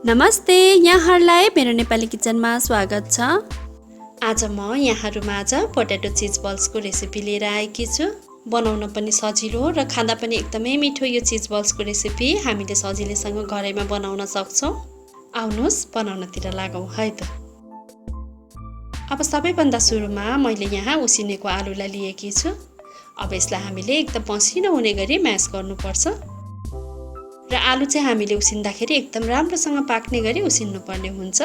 नमस्ते, यहाँहरूलाई मेरो नेपाली किचनमा स्वागत छ। आज म यहाँहरूमाझ पोटेटो चिज बल्सको रेसिपी लिएर आएकी छु। बनाउन पनि सजिलो र खाँदा पनि एकदमै मिठो यो चिज बल्सको रेसिपी हामीले सजिलैसँग घरैमा बनाउन सक्छौं। आउनुहोस् बनाउनतिर लागौं है त। अब सबैभन्दा सुरुमा मैले यहाँ उसिनेको आलुलाई लिएकी छु। अब यसलाई हामीले एकदम मसिनो हुने गरी म्यास गर्नुपर्छ। र आलु चाहिँ हामीले उसिन्दाखेरि एकदम राम्रोसँग पाक्ने गरी उसिन्नु पर्ने हुन्छ।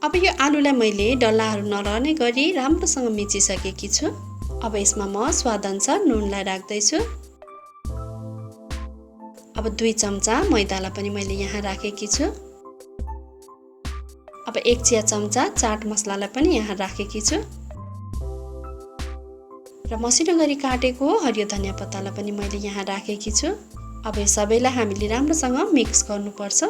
अब यो आलुलाई मैले डल्लाहरू नरहने गरी राम्रोसँग मिचिसकेकी छु। अब यसमा म स्वादअनुसार नुनलाई राख्दै छु। अब 2 चम्चा मैदालाई पनि मैले यहाँ राखेकी छु। अब 1 चिया चम्चा चाट मसलालाई पनि यहाँ राखेकी छु। र मसिनो गरी काटेको हरियो धनिया पत्तालाई पनि मैले यहाँ राखेकी छु। अब यो सबैलाई हामीले राम्रोसँग मिक्स गर्नुपर्छ।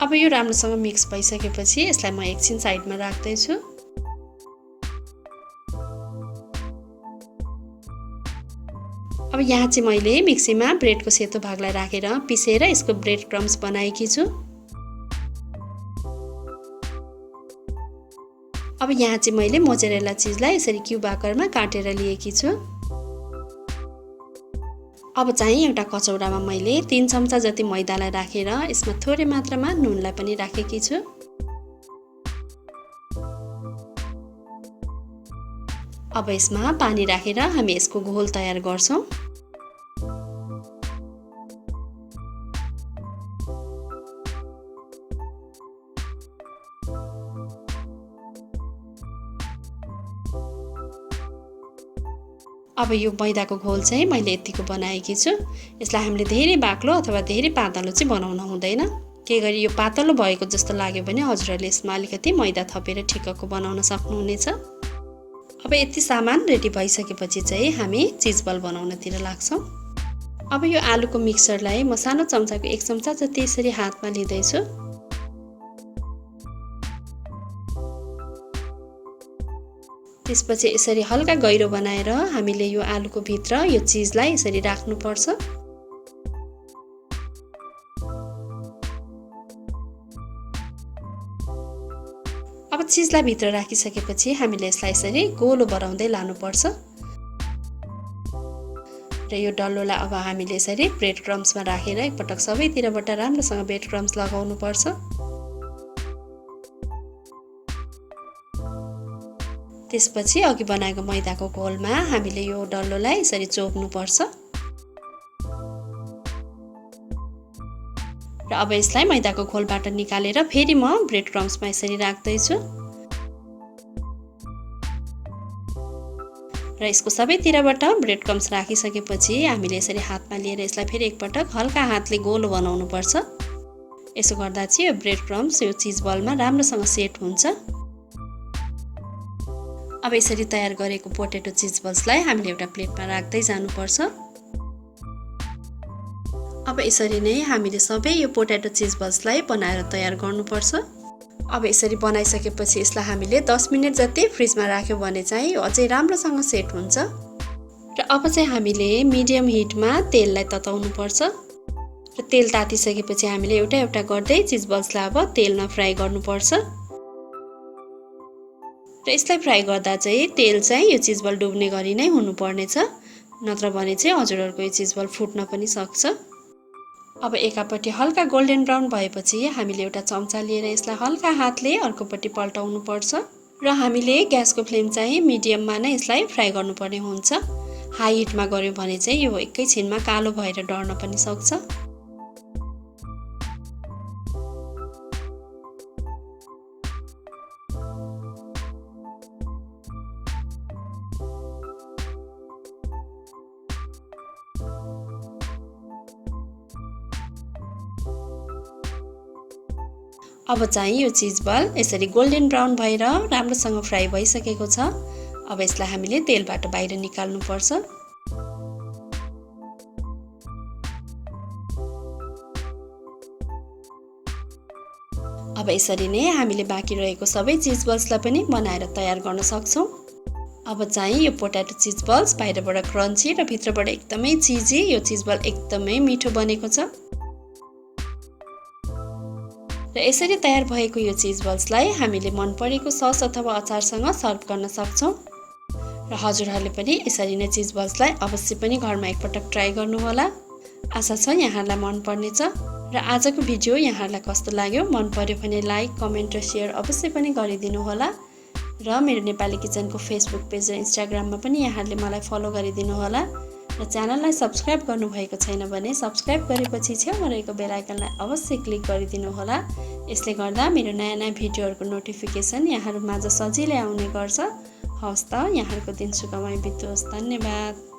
अब यो राम्रोसँग मिक्स भइसकेपछि यसलाई म एकछिन साइडमा राख्दै छु। अब यहाँ चाहिँ मैले मिक्सीमा ब्रेडको सेतो भागलाई राखेर पिसेर यसको ब्रेड क्रम्स बनाएकी छु। अब यहाँ चाहिँ मैले मोजरेला चीजलाई यसरी क्यूब आकारमा काटेर लिएकी छु। अब चाहिँ एउटा कचौरामा मैले 3 चम्चा जति मैदालाई राखेर यसमा थोरै मात्रामा नुनलाई पनि राखेकी छु। अब यसमा पानी राखेर हामी यसको घोल तयार गर्छौं। अब यो मैदाको घोल चाहिँ मैले यतिको बनाएकी छु। यसलाई हामीले धेरै बाक्लो अथवा धेरै पातलो चाहिँ बनाउन हुँदैन। के गरी यो पातलो भएको जस्तो लाग्यो भने हजुरहरूले यसमा अलिकति मैदा थपेर ठिक्कको बनाउन सक्नुहुनेछ। अब यति सामान रेडी भइसकेपछि चाहिँ हामी चिज बल बनाउनतिर लाग्छौं। अब यो आलुको मिक्सरलाई म सानो चम्चाको 1 चम्चा जति यसरी हातमा लिँदै छु। त्यसपछि यसरी हल्का गहिरो बनाएर हामीले यो आलुको भित्र यो चीजलाई यसरी राख्नुपर्छ। अब चीजलाई भित्र राखिसकेपछि हामीले यसलाई यसरी गोलो बनाउँदै लानुपर्छ। र यो डल्लोलाई अब हामीले यसरी ब्रेड क्रम्समा राखेर एकपटक सबैतिरबाट राम्रोसँग ब्रेड क्रम्स लगाउनु पर्छ। त्यसपछि अघि बनाएको मैदाको घोलमा हामीले यो डल्लोलाई यसरी चोप्नु पर्छ। र अब यसलाई मैदाको घोलबाट निकालेर फेरि म ब्रेड क्रम्समा यसरी राख्दै छु। र यसको सबैतिरबाट ब्रेड क्रम्स राखिसकेपछि हामीले यसरी हातमा लिएर यसलाई फेरि एकपटक हल्का हातले गोलो बनाउनु पर्छ। यसो गर्दा चाहिँ यो ब्रेड क्रम्स यो चीज बलमा राम्रोसँग सेट हुन्छ। अब यसरी तयार गरेको पोटेटो चिज बल्सलाई हामीले एउटा प्लेटमा राख्दै जानुपर्छ। अब यसरी नै हामीले सबै यो पोटेटो चिज बल्सलाई बनाएर तयार गर्नुपर्छ। अब यसरी बनाइसकेपछि यसलाई हामीले 10 मिनेट जति फ्रिजमा राख्यौं भने चाहिँ अझै राम्रोसँग सेट हुन्छ। र अब चाहिँ हामीले मिडियम हिटमा तेललाई तताउनु पर्छ। र तेल तातिसकेपछि हामीले एउटा एउटा गर्दै चिज बल्सलाई अब तेलमा फ्राई गर्नुपर्छ। र यसलाई फ्राई गर्दा चाहिँ तेल चाहिँ यो चिज बल डुब्ने गरी नै हुनुपर्नेछ, नत्र भने चाहिँ हजुरहरूको यो चिज बल फुट्न पनि सक्छ। अब एकापट्टि हल्का गोल्डन ब्राउन भएपछि हामीले एउटा चम्चा लिएर यसलाई हल्का हातले अर्कोपट्टि पल्टाउनु पर्छ। र हामीले ग्यासको फ्लेम चाहिँ मिडियममा नै यसलाई फ्राई गर्नुपर्ने हुन्छ। हाई हिटमा गर्यो भने चाहिँ यो एकैछिनमा कालो भएर डढ्न पनि सक्छ। अब चाहिँ यो चीज बल यसरी गोल्डन ब्राउन भएर राम्रोसँग फ्राई भइसकेको छ। अब यसलाई हामीले तेलबाट बाहिर निकाल्नु पर्छ। अब यसरी नै हामीले बाँकी रहेको सबै चिज बल्सलाई पनि बनाएर तयार गर्न सक्छौँ। अब चाहिँ यो पोट्याटो चिज बल्स बाहिरबाट क्रन्ची र भित्रबाट एकदमै चिजी, यो चिज बल एकदमै मिठो बनेको छ। र यसरी तयार भएको यो चिज बल्सलाई हामीले मन परेको सस अथवा अचारसँग सर्भ गर्न सक्छौँ। र हजुरहरूले पनि यसरी नै चिज बल्सलाई अवश्य पनि घरमा एकपटक ट्राई गर्नुहोला। आशा छ यहाँहरूलाई मन पर्नेछ। र आजको भिडियो यहाँहरूलाई कस्तो लाग्यो, मन पर्यो भने लाइक, कमेन्ट र सेयर अवश्य पनि गरिदिनु होला। र मेरो नेपाली किचनको फेसबुक पेज र इन्स्टाग्राममा पनि यहाँहरूले मलाई फलो गरिदिनु होला। र च्यानललाई सब्स्क्राइब गर्नुभएको छैन भने सब्स्क्राइब गरेपछि छेउमा रहेको बेल आइकनलाई अवश्य क्लिक गरिदिनु होला। यसले गर्दा मेरो नयाँ नयाँ भिडियोहरूको नोटिफिकेसन यहाँहरूमाझ सजिलै आउने गर्छ। हवस् त, यहाँहरूको दिन सुखमय बितोस्। धन्यवाद।